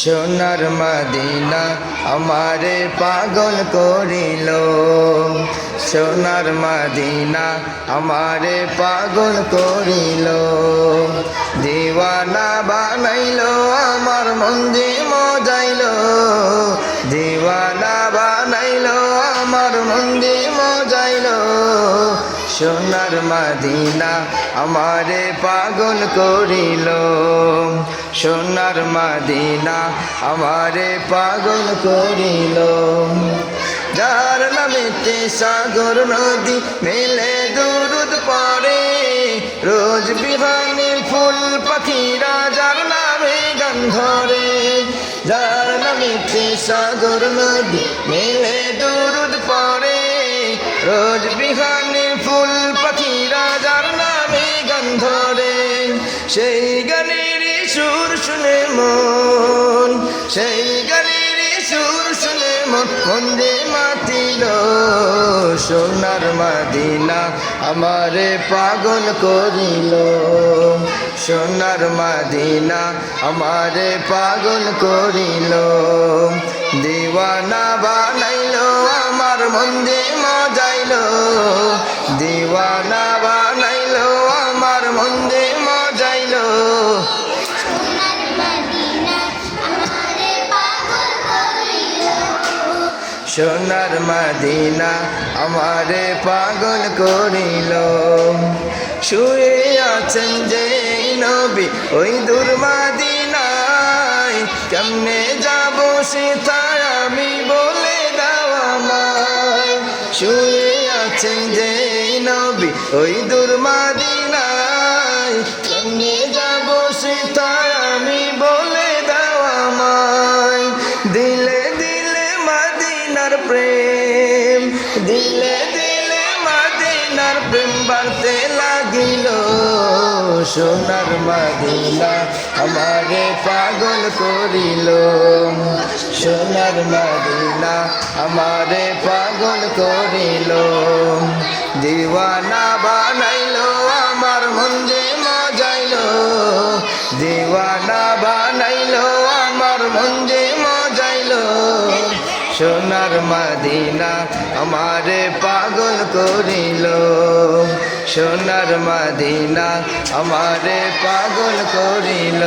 সোনার মদিনা আমারে পাগল করিল, সোনার মদিনা আমারে পাগল করিল। দিওয়ানা বানাইল আমার মন যে মজাইল, দিওয়ানা বানাইল আমার মন যে মজাইল। সোনার মদিনা আমারে পাগল করিল, সোনার মদিনা আমারে পাগল করিল। যার নামেতে সাগর নদী মেলে দুরুদ পড়ে, রোজ বিহানে ফুল পাখিরা যার নামে গান ধরে। যার নামেতে সাগর নদী মেলে দুরুদ পড়ে, রোজ বিহানে ফুল পাখিরা যার নামে গান ধরে। সেই গানের সুর শুনে মন, সেই গানের সুর শুনে মন মন্দে মাতিল। সোনার মদিনা আমারে পাগল করিল, সোনার মদিনা আমারে পাগল করিল। দিওয়ানা বানাইল আমার মন যে মজাইল, দিওয়ানা বানাইল আমার মন যে মজাইল। সোনার মদিনা আমারে পাগল করিল। শুয়ে আছেন যে নবী ওই দূর মদিনায়, কেমনে যাব সেথায় আমি বলে দাও আমায়। শুয়ে আছেন যে নবী ওই দূর মদিনায়, কেমনে যাব সেথায় আমি বলে দাও আমায়। দিলে দিলে মদিনার প্রেম, দিলে দিলে মদিনার প্রেম বাড়তে লাগিল। সোনার মদিনা আমারে পাগল করিল, সোনার মদিনা আমারে পাগল করিল। দিওয়ানা বানাইল আমার মন যে মজাইল, দিওয়ানা বানাইল আমার মন যে মজাইল। সোনার মদিনা আমারে পাগল করিল, সোনার মদিনা আমারে পাগল করিল।